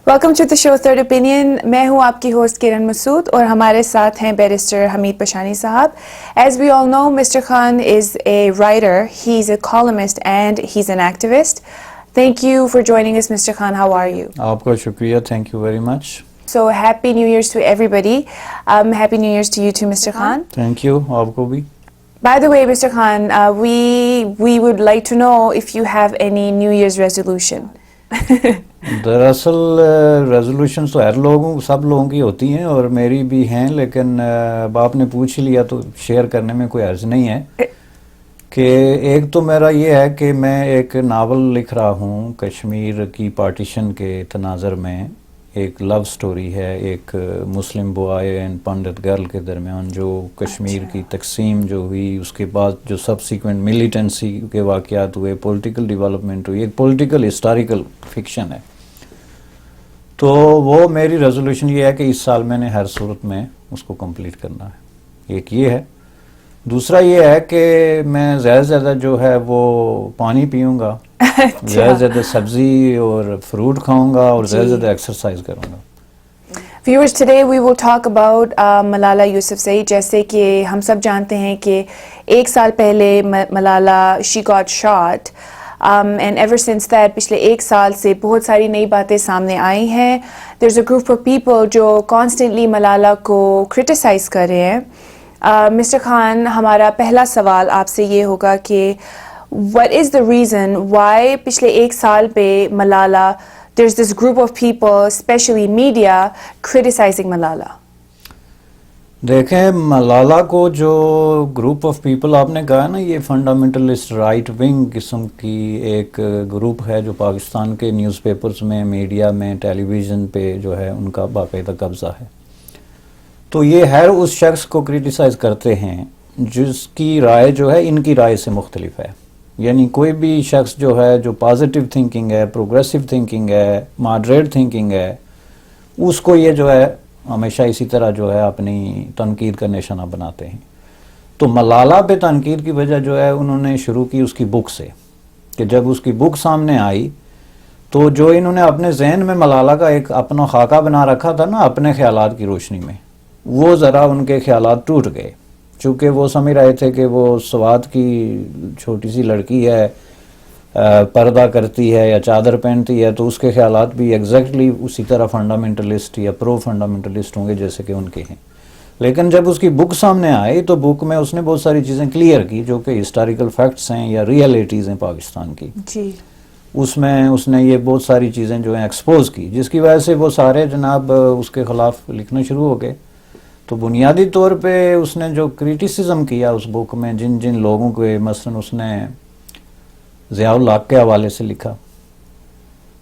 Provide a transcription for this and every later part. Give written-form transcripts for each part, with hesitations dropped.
Welcome to the show Third Opinion. میں ہوں آپ کی ہوسٹ کرن مسعود اور ہمارے ساتھ ہیں بیرسٹر حمید پشانی صاحب. As we all know Mr Khan is a writer, he is a columnist and he is an activist. Thank you for joining us Mr Khan. How are you? آپ کا شکریہ, thank you very much. So happy New Year's to everybody. Happy New Year's to you too, Mr. Khan. Thank you, آپ کو بھی. By the way, Mr. Khan, we would like to know if you have any New Year's resolution. دراصل resolutions تو سب لوگوں کی ہوتی ہیں اور میری بھی ہیں, لیکن اب آپ نے پوچھ لیا تو شیئر کرنے میں کوئی عرض نہیں ہے. کہ ایک تو میرا یہ ہے کہ میں ایک ناول لکھ رہا ہوں کشمیر کی پارٹیشن کے تناظر میں. ایک لو سٹوری ہے ایک مسلم بوائے اینڈ پنڈت گرل کے درمیان, جو کشمیر کی تقسیم جو ہوئی, اس کے بعد جو سبسیکوینٹ ملیٹنسی کے واقعات ہوئے, پولیٹیکل ڈیولپمنٹ ہوئی, ایک پولیٹیکل ہسٹوریکل فکشن ہے. تو وہ میری ریزولوشن یہ ہے کہ اس سال میں نے ہر صورت میں اس کو کمپلیٹ کرنا ہے. ایک یہ ہے. دوسرا یہ ہے کہ میں زیادہ سے زیادہ جو ہے وہ پانی پیوں گا, زیادہ سے زیادہ سبزی اور فروٹ کھاؤں گا, اور زیادہ سے زیادہ ایکسرسائز کروں گا. Viewers, today we will talk about Malala Yousafzai. جیسے کہ ہم سب جانتے ہیں کہ ایک سال پہلے Malala she got shot. And ever since that پچھلے ایک سال سے بہت ساری نئی باتیں سامنے آئی ہیں. There's a group of people جو constantly ملالا کو criticize کر رہے ہیں. مسٹر خان, ہمارا پہلا سوال آپ سے یہ ہوگا کہ what is the reason why پچھلے ایک سال پہ Malala there's this group of people, especially media, criticizing Malala? دیکھیں, ملالا کو جو گروپ آف پیپل آپ نے کہا نا, یہ فنڈامنٹلسٹ رائٹ ونگ قسم کی ایک گروپ ہے جو پاکستان کے نیوز پیپرز میں, میڈیا میں, ٹیلی ویژن پہ جو ہے ان کا باقاعدہ قبضہ ہے. تو یہ ہر اس شخص کو کریٹیسائز کرتے ہیں جس کی رائے جو ہے ان کی رائے سے مختلف ہے. یعنی کوئی بھی شخص جو ہے جو پازیٹیو تھنکنگ ہے, پروگریسو تھنکنگ ہے, ماڈریٹ تھنکنگ ہے, اس کو یہ جو ہے ہمیشہ اسی طرح جو ہے اپنی تنقید کا نشانہ بناتے ہیں. تو ملالا پہ تنقید کی وجہ جو ہے انہوں نے شروع کی اس کی بک سے, کہ جب اس کی بک سامنے آئی تو جو انہوں نے اپنے ذہن میں ملالا کا ایک اپنا خاکہ بنا رکھا تھا نا اپنے خیالات کی روشنی میں, وہ ذرا ان کے خیالات ٹوٹ گئے. چونکہ وہ سمجھ رہے تھے کہ وہ سوات کی چھوٹی سی لڑکی ہے, پردہ کرتی ہے یا چادر پہنتی ہے, تو اس کے خیالات بھی ایگزیکٹلی اسی طرح فنڈامنٹلسٹ یا پرو فنڈامنٹلسٹ ہوں گے جیسے کہ ان کے ہیں. لیکن جب اس کی بک سامنے آئی تو بک میں اس نے بہت ساری چیزیں کلیئر کی جو کہ ہسٹوریکل فیکٹس ہیں یا ریئلٹیز ہیں پاکستان کی. جی, اس میں اس نے یہ بہت ساری چیزیں جو ہیں ایکسپوز کی, جس کی وجہ سے وہ سارے جناب اس کے خلاف لکھنا شروع ہو گئے. تو بنیادی طور پہ اس نے جو کریٹیسزم کیا اس بک میں, جن جن لوگوں کے, مثلا اس نے ضیاء الحق کے حوالے سے لکھا.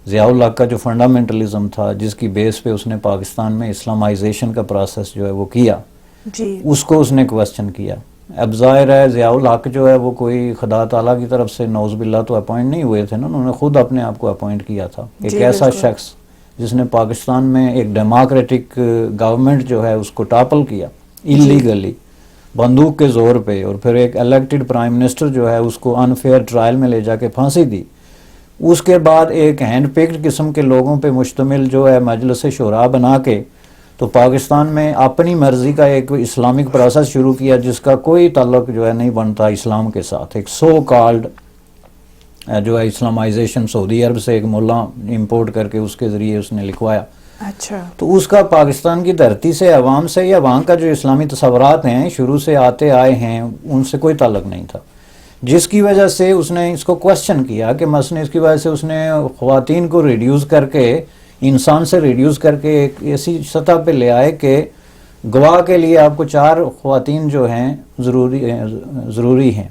ضیاء الحق کا جو فنڈامنٹلزم تھا, جس کی بیس پہ اس نے پاکستان میں اسلامائزیشن کا پروسیس جو ہے وہ کیا, جی, اس کو اس نے کویسچن کیا. اب ظاہر ہے ضیاء الحق جو ہے وہ کوئی خدا تعالیٰ کی طرف سے نعوذ باللہ تو اپوائنٹ نہیں ہوئے تھے نا, انہوں نے خود اپنے آپ کو اپوائنٹ کیا تھا. ایک ایسا شخص جس نے پاکستان میں ایک ڈیموکریٹک گورنمنٹ جو ہے اس کو ٹاپل کیا ایلیگلی بندوق کے زور پہ, اور پھر ایک الیکٹڈ پرائم منسٹر جو ہے اس کو انفیئر ٹرائل میں لے جا کے پھانسی دی. اس کے بعد ایک ہینڈ پکڈ قسم کے لوگوں پہ مشتمل جو ہے مجلس شورا بنا کے تو پاکستان میں اپنی مرضی کا ایک اسلامک پروسیس شروع کیا جس کا کوئی تعلق جو ہے نہیں بنتا اسلام کے ساتھ. ایک سو کالڈ جو ہے اسلامائزیشن سعودی عرب سے ایک مولا امپورٹ کر کے اس کے ذریعے اس نے لکھوایا. اچھا, تو اس کا پاکستان کی دھرتی سے, عوام سے, یا وہاں کا جو اسلامی تصورات ہیں شروع سے آتے آئے ہیں ان سے کوئی تعلق نہیں تھا. جس کی وجہ سے اس نے اس کو کویسچن کیا کہ مثلا اس کی وجہ سے اس نے خواتین کو ریڈیوس کر کے, انسان سے ریڈیوس کر کے ایک ایسی سطح پہ لے آئے کہ گواہ کے لیے آپ کو 4 خواتین جو ہیں ضروری ہیں.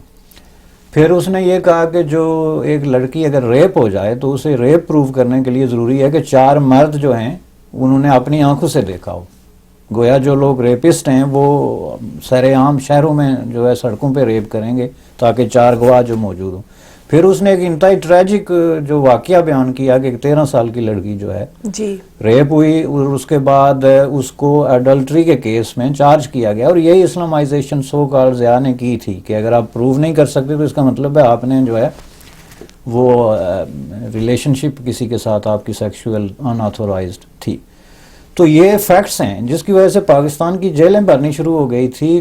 پھر اس نے یہ کہا کہ جو ایک لڑکی اگر ریپ ہو جائے تو اسے ریپ پروف کرنے کے لیے ضروری ہے کہ 4 مرد جو ہیں انہوں نے اپنی آنکھوں سے دیکھا ہو. گویا جو لوگ ریپسٹ ہیں وہ سر عام شہروں میں جو ہے سڑکوں پہ ریپ کریں گے تاکہ 4 گواہ جو موجود ہوں. پھر اس نے ایک انتہائی ٹریجک جو واقعہ بیان کیا کہ ایک 13 سال کی لڑکی جو ہے جی, ریپ ہوئی, اور اس کے بعد اس کو ایڈلٹری کے کیس میں چارج کیا گیا. اور یہی اسلامائزیشن سو کال ضیاء نے کی تھی کہ اگر آپ پروو نہیں کر سکتے تو اس کا مطلب ہے آپ نے جو ہے وہ ریلیشن شپ کسی کے ساتھ آپ کی سیکشول ان آتھورائزڈ تھی. تو یہ فیکٹس ہیں جس کی وجہ سے پاکستان کی جیلیں بھرنی شروع ہو گئی تھی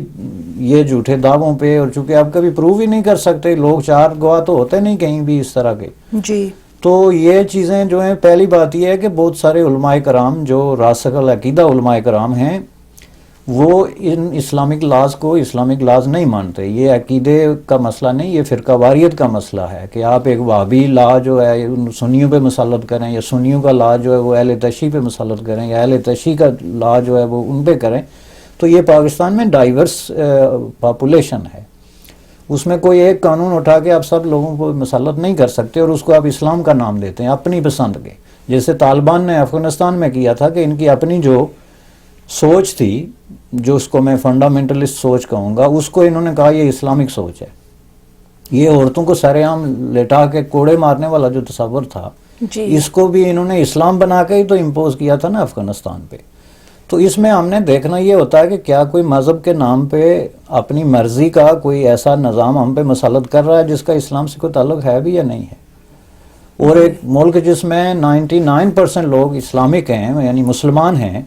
یہ جھوٹے دعووں پہ, اور چونکہ آپ کبھی پروو ہی نہیں کر سکتے, لوگ 4 گواہ تو ہوتے نہیں کہیں بھی اس طرح کے. جی. تو یہ چیزیں جو ہیں, پہلی بات یہ ہے کہ بہت سارے علماء کرام جو راسخ العقیدہ علماء کرام ہیں وہ ان اسلامک لاز کو اسلامک لاز نہیں مانتے. یہ عقیدے کا مسئلہ نہیں, یہ فرقہ واریت کا مسئلہ ہے کہ آپ ایک وہابی لا جو ہے سنیوں پہ مسلط کریں, یا سنیوں کا لا جو ہے وہ اہل تشیع پہ مسلط کریں, یا اہل تشیع کا لا جو ہے وہ ان پہ کریں. تو یہ پاکستان میں ڈائیورس پاپولیشن ہے, اس میں کوئی ایک قانون اٹھا کے آپ سب لوگوں کو مسلط نہیں کر سکتے اور اس کو آپ اسلام کا نام دیتے ہیں اپنی پسند کے. جیسے طالبان نے افغانستان میں کیا تھا کہ ان کی اپنی جو سوچ تھی, جو اس کو میں فنڈامنٹلسٹ سوچ کہوں گا, اس کو انہوں نے کہا یہ اسلامک سوچ ہے. یہ عورتوں کو سر عام لٹا کے کوڑے مارنے والا جو تصور تھا, اس کو بھی انہوں نے اسلام بنا کے ہی تو امپوز کیا تھا نا افغانستان پہ. تو اس میں ہم نے دیکھنا یہ ہوتا ہے کہ کیا کوئی مذہب کے نام پہ اپنی مرضی کا کوئی ایسا نظام ہم پہ مسلط کر رہا ہے جس کا اسلام سے کوئی تعلق ہے بھی یا نہیں ہے. اور ایک ملک جس میں 99% لوگ اسلامک ہیں یعنی مسلمان ہیں,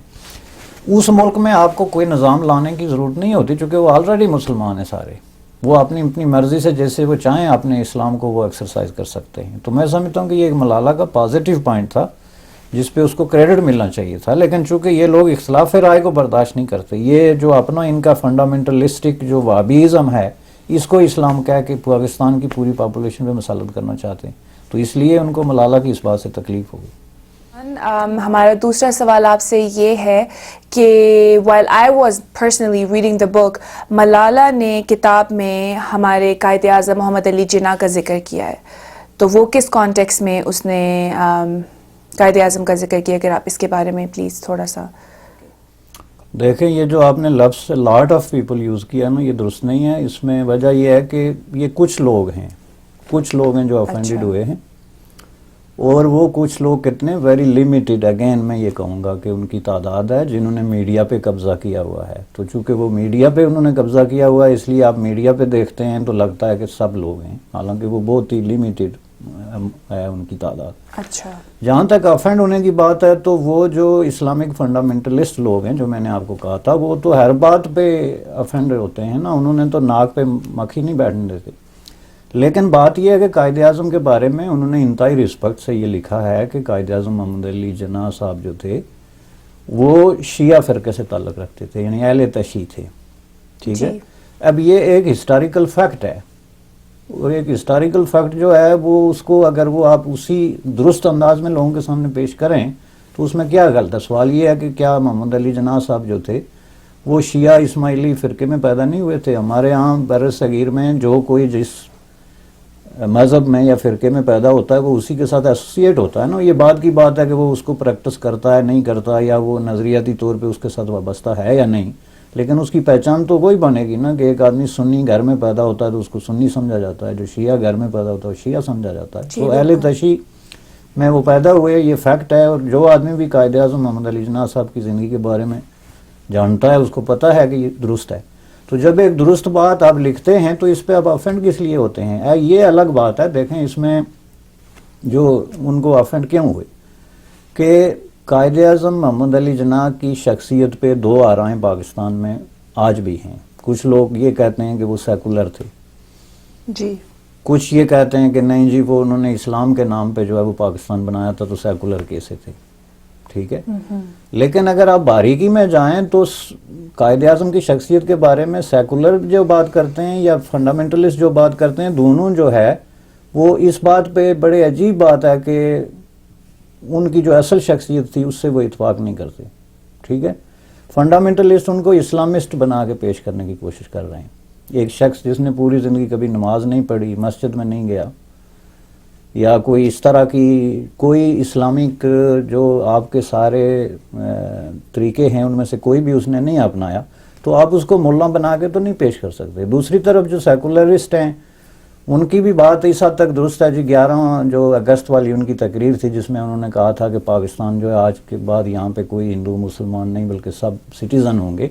اس ملک میں آپ کو کوئی نظام لانے کی ضرورت نہیں ہوتی چونکہ وہ آلریڈی مسلمان ہیں سارے. وہ اپنی مرضی سے جیسے وہ چاہیں اپنے اسلام کو وہ ایکسرسائز کر سکتے ہیں. تو میں سمجھتا ہوں کہ یہ ایک ملالہ کا پازیٹیو پوائنٹ تھا جس پہ اس کو کریڈٹ ملنا چاہیے تھا. لیکن چونکہ یہ لوگ اختلاف رائے کو برداشت نہیں کرتے, یہ جو اپنا ان کا فنڈامنٹلسٹک جو وہابیزم ہے اس کو اسلام کہہ کے پاکستان کی پوری پاپولیشن پہ مسلط کرنا چاہتے ہیں, تو اس لیے ان کو ملالہ کی اس بات سے تکلیف ہوگی. ہمارا دوسرا سوال آپ سے یہ ہے کہ while I was personally reading the book, Malala نے کتاب میں ہمارے قائد اعظم محمد علی جناح کا ذکر کیا ہے, تو وہ کس کانٹیکس میں اس نے قائد اعظم کا ذکر کیا, اگر آپ اس کے بارے میں پلیز تھوڑا سا. دیکھیں یہ جو آپ نے لفظ لاٹ آف پیپل یوز کیا نا, یہ درست نہیں ہے. اس میں وجہ یہ ہے کہ یہ کچھ لوگ ہیں جو افینڈڈ ہوئے ہیں, اور وہ کچھ لوگ کتنے ویری لیمیٹڈ, اگین میں یہ کہوں گا کہ ان کی تعداد ہے جنہوں نے میڈیا پہ قبضہ کیا ہوا ہے. تو چونکہ وہ میڈیا پہ انہوں نے قبضہ کیا ہوا ہے اس لیے آپ میڈیا پہ دیکھتے ہیں تو لگتا ہے کہ سب لوگ ہیں, حالانکہ وہ بہت ہی لیمیٹڈ ہے ان کی تعداد. اچھا, جہاں تک افینڈ ہونے کی بات ہے تو وہ جو اسلامک فنڈامنٹلسٹ لوگ ہیں جو میں نے آپ کو کہا تھا, وہ تو ہر بات پہ افینڈ ہوتے ہیں نا, انہوں نے تو ناک پہ مکھی نہیں بیٹھنے دیتے. لیکن بات یہ ہے کہ قائد اعظم کے بارے میں انہوں نے انتہائی رسپیکٹ سے یہ لکھا ہے کہ قائد اعظم محمد علی جناح صاحب جو تھے وہ شیعہ فرقے سے تعلق رکھتے تھے, یعنی اہل تشیع تھے. ٹھیک ہے, اب یہ ایک ہسٹوریکل فیکٹ ہے, اور ایک ہسٹوریکل فیکٹ جو ہے وہ اس کو اگر وہ آپ اسی درست انداز میں لوگوں کے سامنے پیش کریں تو اس میں کیا غلط ہے. سوال یہ ہے کہ کیا محمد علی جناح صاحب جو تھے وہ شیعہ اسماعیلی فرقے میں پیدا نہیں ہوئے تھے؟ ہمارے ہاں بر صغیر میں جو کوئی جس مذہب میں یا فرقے میں پیدا ہوتا ہے وہ اسی کے ساتھ ایسوسیٹ ہوتا ہے نا. یہ بات کی بات ہے کہ وہ اس کو پریکٹس کرتا ہے نہیں کرتا, یا وہ نظریاتی طور پہ اس کے ساتھ وابستہ ہے یا نہیں, لیکن اس کی پہچان تو وہی بنے گی نا کہ ایک آدمی سنی گھر میں پیدا ہوتا ہے تو اس کو سنی سمجھا جاتا ہے, جو شیعہ گھر میں پیدا ہوتا ہے وہ شیعہ سمجھا جاتا ہے. تو اہل تشیع میں وہ پیدا ہوئے, یہ فیکٹ ہے. اور جو آدمی بھی قائد اعظم محمد علی جناح صاحب کی زندگی کے بارے میں جانتا ہے اس کو پتہ ہے کہ یہ درست ہے. تو جب ایک درست بات آپ لکھتے ہیں تو اس پہ آپ افینڈ کس لیے ہوتے ہیں, یہ الگ بات ہے. دیکھیں اس میں جو ان کو افینڈ کیوں ہوئے کہ قائد اعظم محمد علی جناح کی شخصیت پہ 2 آرائیں پاکستان میں آج بھی ہیں. کچھ لوگ یہ کہتے ہیں کہ وہ سیکولر تھے جی, کچھ یہ کہتے ہیں کہ نہیں جی وہ انہوں نے اسلام کے نام پہ جو ہے وہ پاکستان بنایا تھا تو سیکولر کیسے تھے. ٹھیک ہے, لیکن اگر آپ باریکی میں جائیں تو قائد اعظم کی شخصیت کے بارے میں سیکولر جو بات کرتے ہیں یا فنڈامنٹلسٹ جو بات کرتے ہیں, دونوں جو ہے وہ اس بات پہ بڑے عجیب بات ہے کہ ان کی جو اصل شخصیت تھی اس سے وہ اتفاق نہیں کرتے. ٹھیک ہے, فنڈامنٹلسٹ ان کو اسلامسٹ بنا کے پیش کرنے کی کوشش کر رہے ہیں. ایک شخص جس نے پوری زندگی کبھی نماز نہیں پڑھی, مسجد میں نہیں گیا, یا کوئی اس طرح کی کوئی اسلامک جو آپ کے سارے طریقے ہیں ان میں سے کوئی بھی اس نے نہیں اپنایا, تو آپ اس کو ملا بنا کے تو نہیں پیش کر سکتے. دوسری طرف جو سیکولرسٹ ہیں ان کی بھی بات اس حد تک درست ہے. جی 11 جو اگست والی ان کی تقریر تھی جس میں انہوں نے کہا تھا کہ پاکستان جو ہے آج کے بعد یہاں پہ کوئی ہندو مسلمان نہیں بلکہ سب سٹیزن ہوں گے.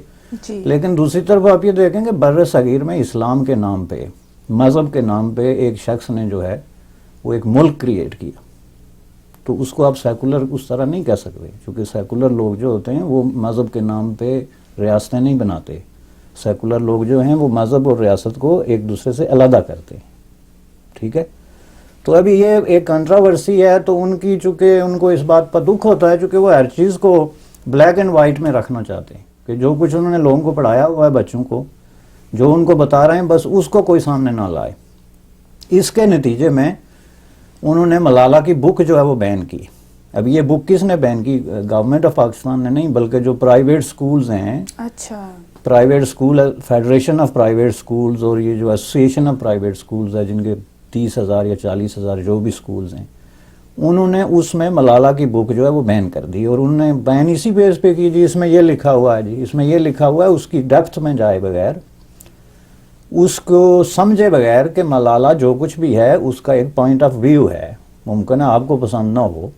لیکن دوسری طرف آپ یہ دیکھیں کہ بر صغیر میں اسلام کے نام پہ, مذہب کے نام پہ ایک شخص نے جو ہے وہ ایک ملک کریٹ کیا. تو اس کو آپ سیکولر اس طرح نہیں کہہ سکتے, کیونکہ سیکولر لوگ جو ہوتے ہیں وہ مذہب کے نام پہ ریاستیں نہیں بناتے. سیکولر لوگ جو ہیں وہ مذہب اور ریاست کو ایک دوسرے سے علیحدہ کرتے ہیں. ٹھیک ہے, تو ابھی یہ ایک کنٹراورسی ہے, تو ان کی چونکہ ان کو اس بات پر دکھ ہوتا ہے چونکہ وہ ہر چیز کو بلیک اینڈ وائٹ میں رکھنا چاہتے ہیں کہ جو کچھ انہوں نے لوگوں کو پڑھایا ہوا ہے, بچوں کو جو ان کو بتا رہے ہیں بس اس کو کوئی سامنے نہ لائے. اس کے نتیجے میں انہوں نے ملالہ کی بک جو ہے وہ بین کی. اب یہ بک کس نے بین کی؟ گورنمنٹ آف پاکستان نے نہیں, بلکہ جو پرائیویٹ سکولز ہیں, اچھا, private school federation of private schools اور یہ جو ایسوسیشن آف پرائیویٹ سکولز ہے جن کے 30,000 یا 40,000 جو بھی سکولز ہیں, انہوں نے اس میں ملالہ کی بک جو ہے وہ بین کر دی. اور انہوں نے بین اسی بیس پہ کی, جی اس میں یہ لکھا ہوا ہے, جی اس میں یہ لکھا ہوا ہے, اس کی ڈیپتھ میں جائے بغیر, اس کو سمجھے بغیر کہ ملالہ جو کچھ بھی ہے اس کا ایک پوائنٹ آف ویو ہے. ممکن ہے آپ کو پسند نہ ہو,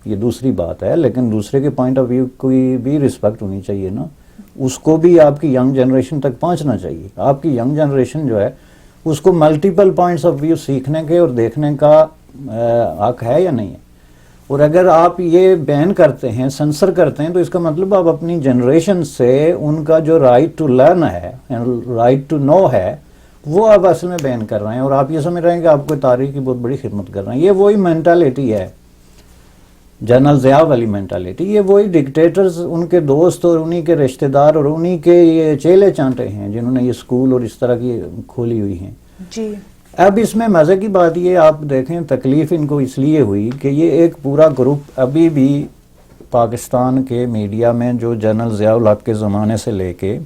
یہ دوسری بات ہے, لیکن دوسرے کے پوائنٹ آف ویو کی بھی رسپیکٹ ہونی چاہیے نا. اس کو بھی آپ کی ینگ جنریشن تک پہنچنا چاہیے. آپ کی ینگ جنریشن جو ہے اس کو ملٹیپل پوائنٹس آف ویو سیکھنے کے اور دیکھنے کا حق ہے یا نہیں ہے. اور اگر آپ یہ بین کرتے ہیں, سنسر کرتے ہیں, تو اس کا مطلب آپ اپنی جنریشن سے ان کا جو رائٹ ٹو لرن ہے, رائٹ ٹو نو ہے, وہ آپ اصل میں بین کر رہے ہیں. اور آپ یہ سمجھ رہے ہیں کہ آپ کو تاریخ کی بہت بڑی خدمت کر رہے ہیں. یہ وہی مینٹالٹی ہے, جنرل ضیاء والی مینٹالٹی. یہ وہی ڈکٹیٹرز, ان کے دوست اور انہی کے رشتہ دار اور انہی کے یہ چیلے چانٹے ہیں جنہوں نے یہ اسکول اور اس طرح کی کھولی ہوئی ہیں. جی. اب اس میں مزے کی بات یہ آپ دیکھیں, تکلیف ان کو اس لیے ہوئی کہ یہ ایک پورا گروپ ابھی بھی پاکستان کے میڈیا میں جو جنرل ضیاء الحق کے زمانے سے لے کے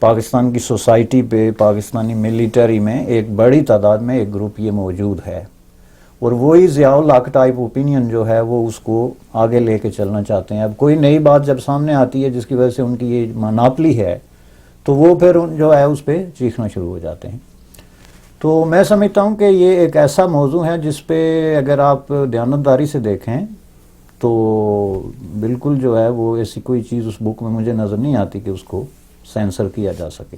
پاکستان کی سوسائٹی پہ, پاکستانی ملٹری میں ایک بڑی تعداد میں ایک گروپ یہ موجود ہے. اور وہی ضیاء الحق ٹائپ اوپینین جو ہے وہ اس کو آگے لے کے چلنا چاہتے ہیں. اب کوئی نئی بات جب سامنے آتی ہے جس کی وجہ سے ان کی یہ مناپلی ہے, تو وہ پھر جو ہے اس پہ چیخنا شروع ہو جاتے ہیں. تو میں سمجھتا ہوں کہ یہ ایک ایسا موضوع ہے جس پہ اگر آپ دیانتداری سے دیکھیں تو بالکل جو ہے وہ ایسی کوئی چیز اس بک میں مجھے نظر نہیں آتی کہ اس کو سینسر کیا جا سکے.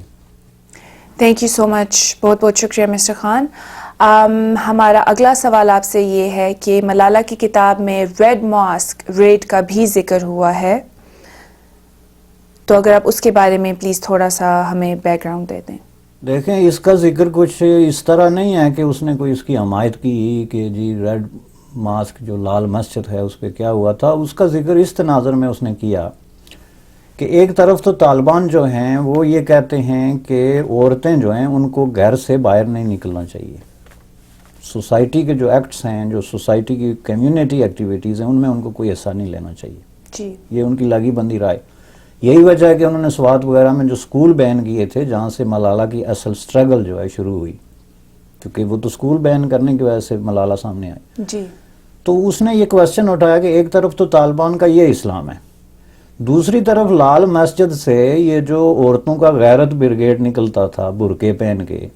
تھینک یو سو مچ, بہت بہت شکریہ مسٹر خان. ہمارا اگلا سوال آپ سے یہ ہے کہ ملالہ کی کتاب میں ریڈ ماسک ریڈ کا بھی ذکر ہوا ہے, تو اگر آپ اس کے بارے میں پلیز تھوڑا سا ہمیں بیک گراؤنڈ دے دیں. دیکھیں, اس کا ذکر کچھ اس طرح نہیں ہے کہ اس نے کوئی اس کی حمایت کی کہ جی ریڈ ماسک جو لال مسجد ہے اس پہ کیا ہوا تھا. اس کا ذکر اس تناظر میں اس نے کیا کہ ایک طرف تو طالبان جو ہیں وہ یہ کہتے ہیں کہ عورتیں جو ہیں ان کو گھر سے باہر نہیں نکلنا چاہیے. سوسائٹی کے جو ایکٹس ہیں, جو سوسائٹی کی کمیونٹی ایکٹیویٹیز ہیں, ان میں ان کو کوئی حصہ نہیں لینا چاہیے. جی. یہ ان کی لاگی بندی رائے. یہی وجہ ہے کہ انہوں نے سوات وغیرہ میں جو سکول بین کیے تھے جہاں سے ملالہ کی اصل سٹرگل جو ہے شروع ہوئی, کیونکہ وہ تو سکول بین کرنے کی وجہ سے ملالہ سامنے آئی. جی. تو اس نے یہ کویسچن اٹھایا کہ ایک طرف تو طالبان کا یہ اسلام ہے, دوسری طرف لال مسجد سے یہ جو عورتوں کا غیرت بریگیڈ نکلتا تھا برقعے پہن کے,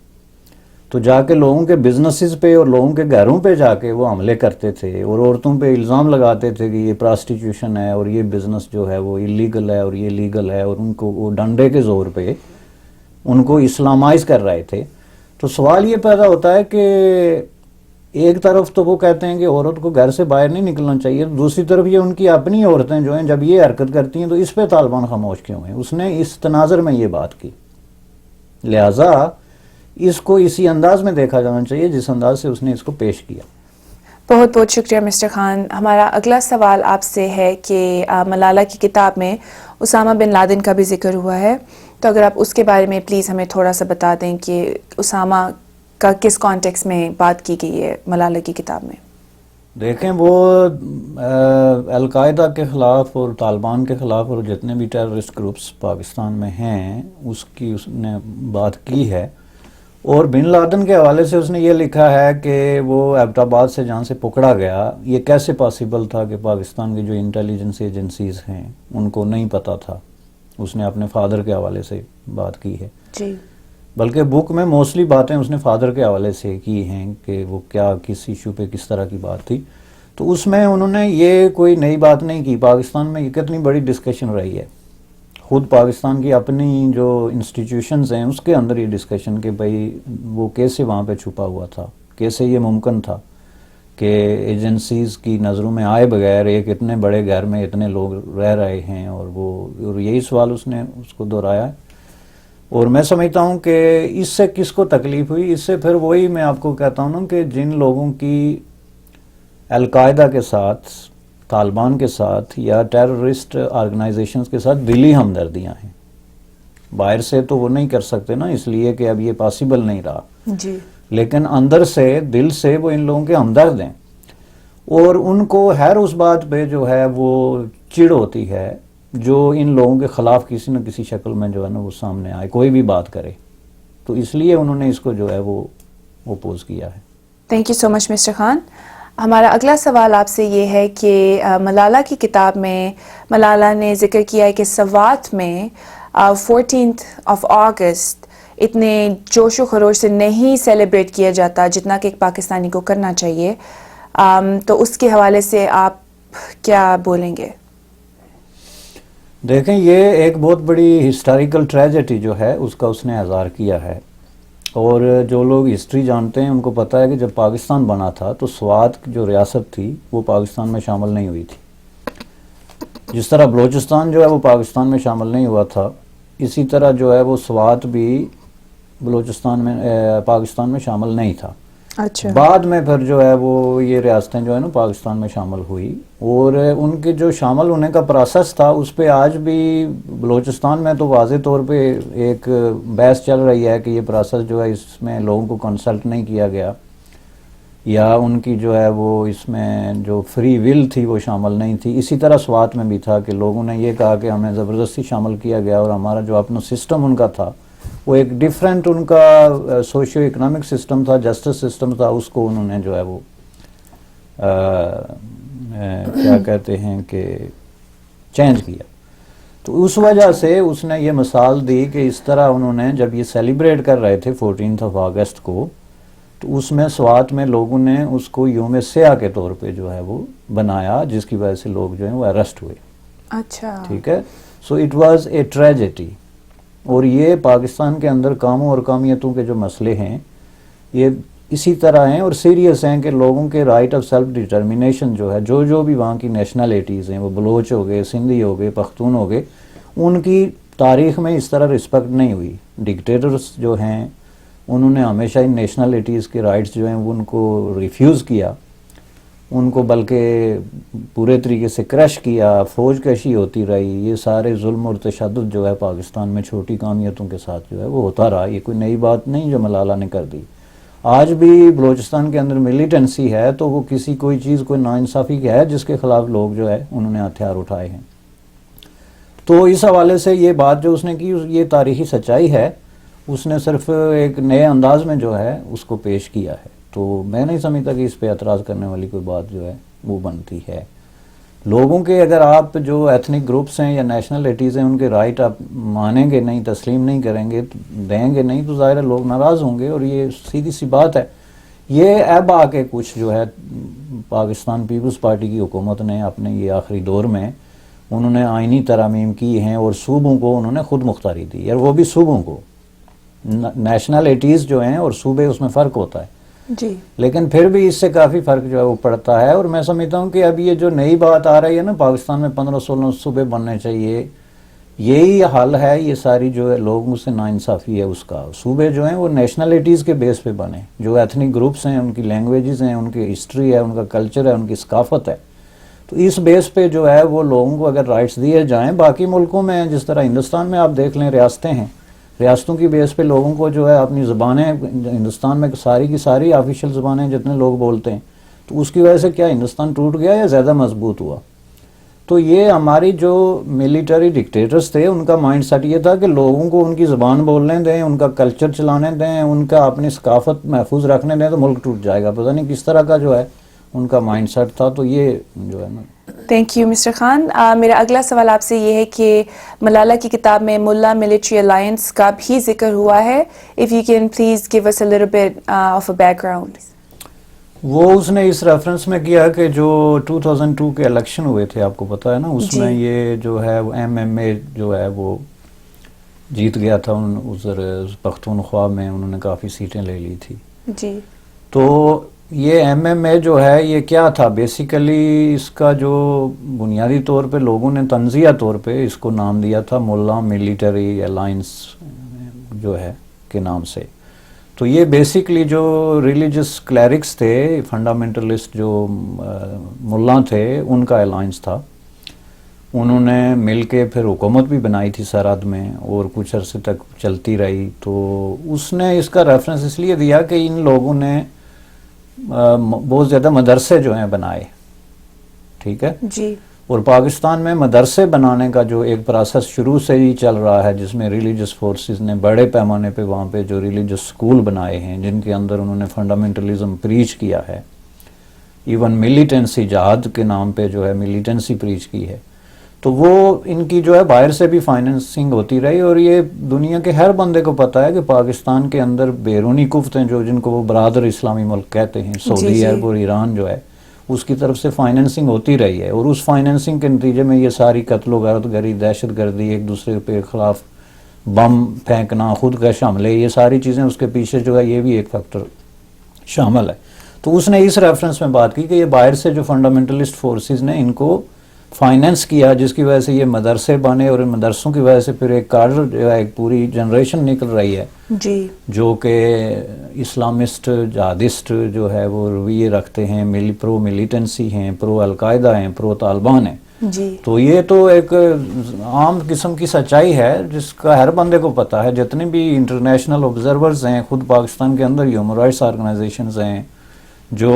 تو جا کے لوگوں کے بزنسز پہ اور لوگوں کے گھروں پہ جا کے وہ حملے کرتے تھے اور عورتوں پہ الزام لگاتے تھے کہ یہ پراسٹیٹیوشن ہے اور یہ بزنس جو ہے وہ اللیگل ہے اور یہ لیگل ہے, اور ان کو وہ ڈنڈے کے زور پہ ان کو اسلامائز کر رہے تھے. تو سوال یہ پیدا ہوتا ہے کہ ایک طرف تو وہ کہتے ہیں کہ عورت کو گھر سے باہر نہیں نکلنا چاہیے, دوسری طرف یہ ان کی اپنی عورتیں جو ہیں جب یہ حرکت کرتی ہیں تو اس پہ طالبان خاموش کیوں ہیں. اس نے اس تناظر میں یہ بات کی, لہٰذا اس کو اسی انداز میں دیکھا جانا چاہیے جس انداز سے اس نے اس کو پیش کیا. بہت بہت شکریہ مسٹر خان. ہمارا اگلا سوال آپ سے ہے کہ ملالہ کی کتاب میں اسامہ بن لادن کا بھی ذکر ہوا ہے, تو اگر آپ اس کے بارے میں پلیز ہمیں تھوڑا سا بتا دیں کہ اسامہ کا کس کانٹیکس میں بات کی گئی ہے ملالہ کی کتاب میں. دیکھیں, وہ القاعدہ کے خلاف اور طالبان کے خلاف اور جتنے بھی ٹیررسٹ گروپس پاکستان میں ہیں اس کی اس نے بات کی ہے. اور بن لادن کے حوالے سے اس نے یہ لکھا ہے کہ وہ ایبٹ آباد سے جہاں سے پکڑا گیا, یہ کیسے پاسبل تھا کہ پاکستان کی جو انٹیلیجنس ایجنسیز ہیں ان کو نہیں پتہ تھا. اس نے اپنے فادر کے حوالے سے بات کی ہے. جی. بلکہ بک میں موسٹلی باتیں اس نے فادر کے حوالے سے کی ہیں کہ وہ کیا کس ایشو پہ کس طرح کی بات تھی. تو اس میں انہوں نے یہ کوئی نئی بات نہیں کی. پاکستان میں یہ کتنی بڑی ڈسکشن رہی ہے, خود پاکستان کی اپنی جو انسٹیٹیوشنز ہیں اس کے اندر یہ ڈسکشن کہ بھئی وہ کیسے وہاں پہ چھپا ہوا تھا, کیسے یہ ممکن تھا کہ ایجنسیز کی نظروں میں آئے بغیر ایک اتنے بڑے گھر میں اتنے لوگ رہ رہے ہیں، اور یہی سوال اس نے اس کو دہرایا ہے. اور میں سمجھتا ہوں کہ اس سے کس کو تکلیف ہوئی، اس سے پھر وہی میں آپ کو کہتا ہوں نا کہ جن لوگوں کی القاعدہ کے ساتھ، طالبان کے ساتھ یا ٹیررسٹ آرگنائزیشنز کے ساتھ دلی ہمدردیاں ہیں. باہر سے تو وہ نہیں کر سکتے نا، اس لیے کہ اب یہ پاسبل نہیں رہا، جی لیکن اندر سے دل سے وہ ان لوگوں کے ہمدرد ہیں، اور ان کو ہر اس بات پہ جو ہے وہ چڑ ہوتی ہے جو ان لوگوں کے خلاف کسی نہ کسی شکل میں جو ہے نا وہ سامنے آئے، کوئی بھی بات کرے. تو اس لیے انہوں نے اس کو جو ہے وہ اوپوز کیا ہے. Thank you so much Mr Khan. ہمارا اگلا سوال آپ سے یہ ہے کہ ملالہ کی کتاب میں ملالہ نے ذکر کیا ہے کہ سوات میں 14th آف اگست اتنے جوش و خروش سے نہیں سیلیبریٹ کیا جاتا جتنا کہ ایک پاکستانی کو کرنا چاہیے. تو اس کے حوالے سے آپ کیا بولیں گے؟ دیکھیں، یہ ایک بہت بڑی ہسٹوریکل ٹریجڈی جو ہے اس کا اس نے اظہار کیا ہے، اور جو لوگ ہسٹری جانتے ہیں ان کو پتہ ہے کہ جب پاکستان بنا تھا تو سوات جو ریاست تھی وہ پاکستان میں شامل نہیں ہوئی تھی. جس طرح بلوچستان جو ہے وہ پاکستان میں شامل نہیں ہوا تھا، اسی طرح جو ہے وہ سوات بھی بلوچستان میں پاکستان میں شامل نہیں تھا. اچھا. بعد میں پھر جو ہے وہ یہ ریاستیں جو ہے نا پاکستان میں شامل ہوئی، اور ان کے جو شامل ہونے کا پروسیس تھا اس پہ آج بھی بلوچستان میں تو واضح طور پہ ایک بحث چل رہی ہے کہ یہ پروسیس جو ہے اس میں لوگوں کو کنسلٹ نہیں کیا گیا، یا ان کی جو ہے وہ اس میں جو فری ول تھی وہ شامل نہیں تھی. اسی طرح سوات میں بھی تھا کہ لوگوں نے یہ کہا کہ ہمیں زبردستی شامل کیا گیا، اور ہمارا جو اپنا سسٹم ان کا تھا وہ ایک ڈیفرنٹ ان کا سوشیو اکنامک سسٹم تھا، جسٹس سسٹم تھا، اس کو انہوں نے جو ہے وہ کیا کہتے ہیں کہ چینج کیا. تو اس وجہ سے اس نے یہ مثال دی کہ اس طرح انہوں نے جب یہ سیلیبریٹ کر رہے تھے 14th آف اگست کو، تو اس میں سوات میں لوگوں نے اس کو یوم سیاہ کے طور پہ جو ہے وہ بنایا، جس کی وجہ سے لوگ جو ہیں وہ اریسٹ ہوئے. اچھا. ٹھیک ہے. So it was a tragedy. اور یہ پاکستان کے اندر کاموں اور کامیتوں کے جو مسئلے ہیں یہ اسی طرح ہیں اور سیریس ہیں کہ لوگوں کے رائٹ آف سیلف ڈٹرمینیشن جو ہے، جو بھی وہاں کی نیشنلٹیز ہیں، وہ بلوچ ہو گئے، سندھی ہو گئے، پختون ہو گئے، ان کی تاریخ میں اس طرح رسپیکٹ نہیں ہوئی. ڈکٹیٹرز جو ہیں انہوں نے ہمیشہ ان نیشنلٹیز کے رائٹس جو ہیں وہ ان کو ریفیوز کیا، ان کو بلکہ پورے طریقے سے کرش کیا، فوج کشی ہوتی رہی. یہ سارے ظلم اور تشدد جو ہے پاکستان میں چھوٹی قومیتوں کے ساتھ جو ہے وہ ہوتا رہا. یہ کوئی نئی بات نہیں جو ملالہ نے کر دی. آج بھی بلوچستان کے اندر ملیٹنسی ہے تو وہ کسی کوئی چیز کوئی ناانصافی ہے جس کے خلاف لوگ جو ہے انہوں نے ہتھیار اٹھائے ہیں. تو اس حوالے سے یہ بات جو اس نے کی یہ تاریخی سچائی ہے، اس نے صرف ایک نئے انداز میں جو ہے اس کو پیش کیا ہے. تو میں نہیں سمجھتا کہ اس پہ اعتراض کرنے والی کوئی بات جو ہے وہ بنتی ہے. لوگوں کے اگر آپ جو ایتھنک گروپس ہیں یا نیشنلٹیز ہیں ان کے رائٹ آپ مانیں گے نہیں، تسلیم نہیں کریں گے، دیں گے نہیں، تو ظاہر ہے لوگ ناراض ہوں گے. اور یہ سیدھی سی بات ہے. یہ اب آ کے کچھ جو ہے پاکستان پیپلز پارٹی کی حکومت نے اپنے یہ آخری دور میں انہوں نے آئینی ترامیم کی ہیں اور صوبوں کو انہوں نے خود مختاری دی، اور وہ بھی صوبوں کو. نیشنلٹیز جو ہیں اور صوبے اس میں فرق ہوتا ہے جی، لیکن پھر بھی اس سے کافی فرق جو ہے وہ پڑتا ہے. اور میں سمجھتا ہوں کہ اب یہ جو نئی بات آ رہی ہے نا پاکستان میں 15-16 صوبے بننے چاہیے، یہی حل ہے. یہ ساری جو ہے لوگوں سے ناانصافی ہے اس کا. صوبے جو ہیں وہ نیشنلٹیز کے بیس پہ بنے، جو ایتھنک گروپس ہیں ان کی لینگویجز ہیں، ان کی ہسٹری ہے، ان کا کلچر ہے، ان کی ثقافت ہے. تو اس بیس پہ جو ہے وہ لوگوں کو اگر رائٹس دیے جائیں، باقی ملکوں میں جس طرح ہندوستان میں آپ دیکھ لیں ریاستیں ہیں، ریاستوں کی بیس پہ لوگوں کو جو ہے اپنی زبانیں، ہندوستان میں ساری کی ساری آفیشیل زبانیں جتنے لوگ بولتے ہیں، تو اس کی وجہ سے کیا ہندوستان ٹوٹ گیا یا زیادہ مضبوط ہوا؟ تو یہ ہماری جو ملیٹری ڈکٹیٹرز تھے ان کا مائنڈ سیٹ یہ تھا کہ لوگوں کو ان کی زبان بولنے دیں، ان کا کلچر چلانے دیں، ان کا اپنی ثقافت محفوظ رکھنے دیں تو ملک ٹوٹ جائے گا. پتہ نہیں کس طرح کا جو ہے ان کا مائنڈ سیٹ تھا. تو یہ جو ہے نا. Thank you Mr Khan. میرا اگلا سوال آپ سے یہ ہے کہ ملالہ کی کتاب میں ملا ملٹری الائنس کا بھی ذکر ہوا ہے. If you can please give us a little bit of a background. وہ اس نے اس ریفرنس میں کیا کہ جو 2002 کے الیکشن ہوئے تھے آپ کو پتہ ہے نا، اس میں یہ جو ہے وہ MMA جو ہے وہ جیت گیا تھا. ادھر پختونخوا میں انہوں نے کافی سیٹیں لے لی تھی. جی. تو یہ ایم ایم اے جو ہے یہ کیا تھا بیسیکلی، اس کا جو بنیادی طور پہ لوگوں نے تنزیہ طور پہ اس کو نام دیا تھا ملا ملیٹری الائنس جو ہے کے نام سے. تو یہ بیسیکلی جو ریلیجس کلیرکس تھے، فنڈامنٹلسٹ جو ملا تھے، ان کا الائنس تھا. انہوں نے مل کے پھر حکومت بھی بنائی تھی سرحد میں اور کچھ عرصے تک چلتی رہی. تو اس نے اس کا ریفرنس اس لیے دیا کہ ان لوگوں نے بہت زیادہ مدرسے جو ہیں بنائے، ٹھیک ہے. جی. اور پاکستان میں مدرسے بنانے کا جو ایک پروسیس شروع سے ہی چل رہا ہے، جس میں ریلیجس فورسز نے بڑے پیمانے پہ وہاں پہ جو ریلیجس سکول بنائے ہیں جن کے اندر انہوں نے فنڈامنٹلزم پریچ کیا ہے، ایون ملیٹنسی، جہاد کے نام پہ جو ہے ملیٹنسی پریچ کی ہے. تو وہ ان کی جو ہے باہر سے بھی فائننسنگ ہوتی رہی. اور یہ دنیا کے ہر بندے کو پتہ ہے کہ پاکستان کے اندر بیرونی قوت ہیں جن کو وہ برادر اسلامی ملک کہتے ہیں، سعودی عرب اور ایران جو ہے، اس کی طرف سے فائننسنگ ہوتی رہی ہے. اور اس فائننسنگ کے نتیجے میں یہ ساری قتل و غارت گری، دہشت گردی، ایک دوسرے کے خلاف بم پھینکنا، خودکش حملے، یہ ساری چیزیں اس کے پیچھے جو ہے یہ بھی ایک فیکٹر شامل ہے. تو اس نے اس ریفرنس میں بات کی کہ یہ باہر سے جو فنڈامنٹلسٹ فورسز نے ان کو فائننس کیا، جس کی وجہ سے یہ مدرسے بنے، اور ان مدرسوں کی وجہ سے پھر ایک کاڈر جو ہے، ایک پوری جنریشن نکل رہی ہے جی. جو کہ اسلامسٹ جہادسٹ جو ہے وہ رویے رکھتے ہیں، پرو ملیٹنسی ہیں، پرو القاعدہ ہیں، پرو طالبان ہیں. جی. تو یہ تو ایک عام قسم کی سچائی ہے جس کا ہر بندے کو پتہ ہے. جتنے بھی انٹرنیشنل آبزرورز ہیں، خود پاکستان کے اندر ہیومن رائٹس آرگنائزیشنز ہیں، جو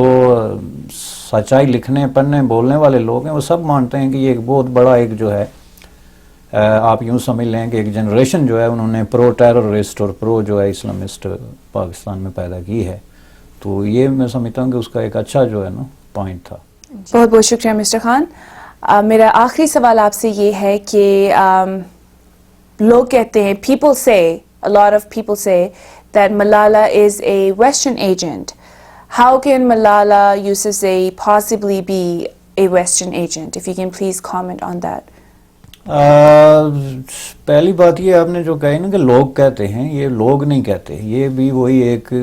سچائی لکھنے پڑھنے بولنے والے لوگ ہیں، وہ سب مانتے ہیں کہ یہ ایک بہت بڑا ایک جو ہے آپ یوں سمجھ لیں کہ ایک جنریشن جو ہے انہوں نے پرو ٹیررسٹ اور پرو جو ہے اسلامسٹ پاکستان میں پیدا کی ہے. تو یہ میں سمجھتا ہوں کہ اس کا ایک اچھا جو ہے نا پوائنٹ تھا. بہت بہت شکریہ مسٹر خان. میرا آخری سوال آپ سے یہ ہے کہ لوگ کہتے ہیں، a lot of people say that Malala is a Western agent. How can Malala Yousafzai possibly be a Western agent? If you can please comment on that. پہلی بات یہ آپ نے جو کہی نا کہ لوگ کہتے ہیں، یہ لوگ نہیں کہتے، یہ بھی وہی ایک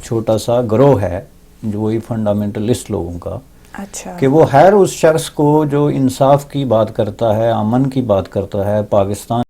چھوٹا سا گروہ ہے جو وہی فنڈامنٹلسٹ لوگوں کا، اچھا. کہ وہ ہر اس شخص کو جو انصاف کی بات کرتا ہے، امن کی بات کرتا ہے، پاکستان